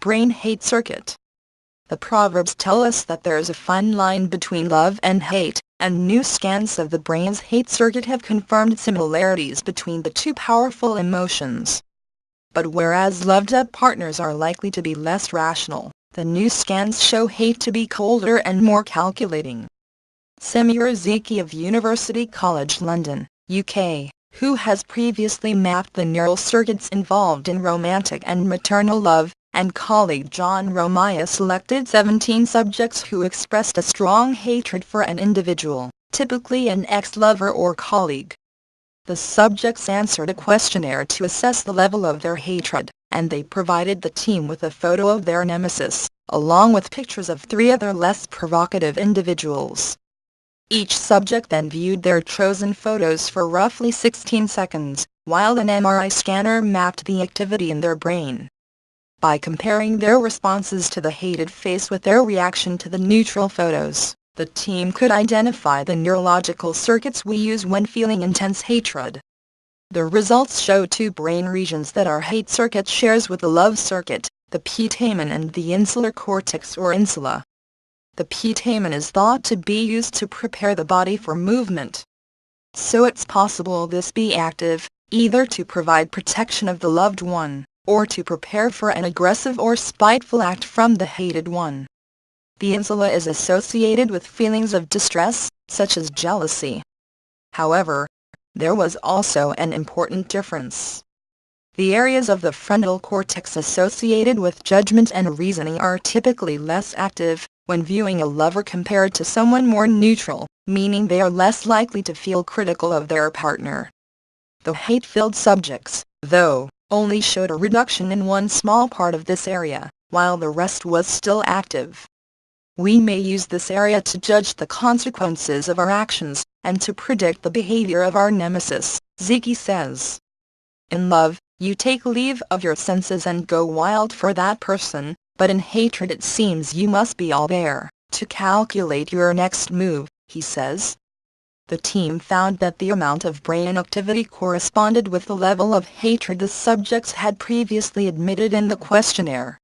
brain hate circuit. The proverbs tell us that there is a fine line between love and hate, and new scans of the brain's hate circuit have confirmed similarities between the two powerful emotions. But whereas loved-up partners are likely to be less rational, the new scans show hate to be colder and more calculating. Semir Zeki of University College London, UK, who has previously mapped the neural circuits involved in romantic and maternal love, and colleague John Romaya selected 17 subjects who expressed a strong hatred for an individual, typically an ex-lover or colleague. The subjects answered a questionnaire to assess the level of their hatred, and they provided the team with a photo of their nemesis, along with pictures of 3 other less provocative individuals. Each subject then viewed their chosen photos for roughly 16 seconds, while an MRI scanner mapped the activity in their brain. By comparing their responses to the hated face with their reaction to the neutral photos, the team could identify the neurological circuits we use when feeling intense hatred. The results show 2 brain regions that our hate circuit shares with the love circuit, the putamen and the insular cortex or insula. The putamen is thought to be used to prepare the body for movement. So it's possible this be active, either to provide protection of the loved one, or to prepare for an aggressive or spiteful act from the hated one. The insula is associated with feelings of distress, such as jealousy. However, there was also an important difference. The areas of the frontal cortex associated with judgment and reasoning are typically less active when viewing a lover compared to someone more neutral, meaning they are less likely to feel critical of their partner. The hate-filled subjects, though, only showed a reduction in one small part of this area, while the rest was still active. We may use this area to judge the consequences of our actions, and to predict the behavior of our nemesis, Zeki says. In love, you take leave of your senses and go wild for that person, but in hatred it seems you must be all there, to calculate your next move, he says. The team found that the amount of brain activity corresponded with the level of hatred the subjects had previously admitted in the questionnaire.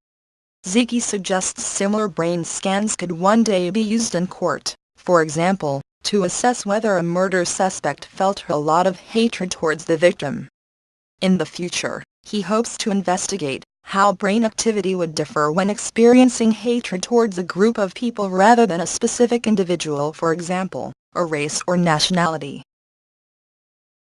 Zeki suggests similar brain scans could one day be used in court, for example, to assess whether a murder suspect felt a lot of hatred towards the victim. In the future, he hopes to investigate how brain activity would differ when experiencing hatred towards a group of people rather than a specific individual, for example, a race or nationality.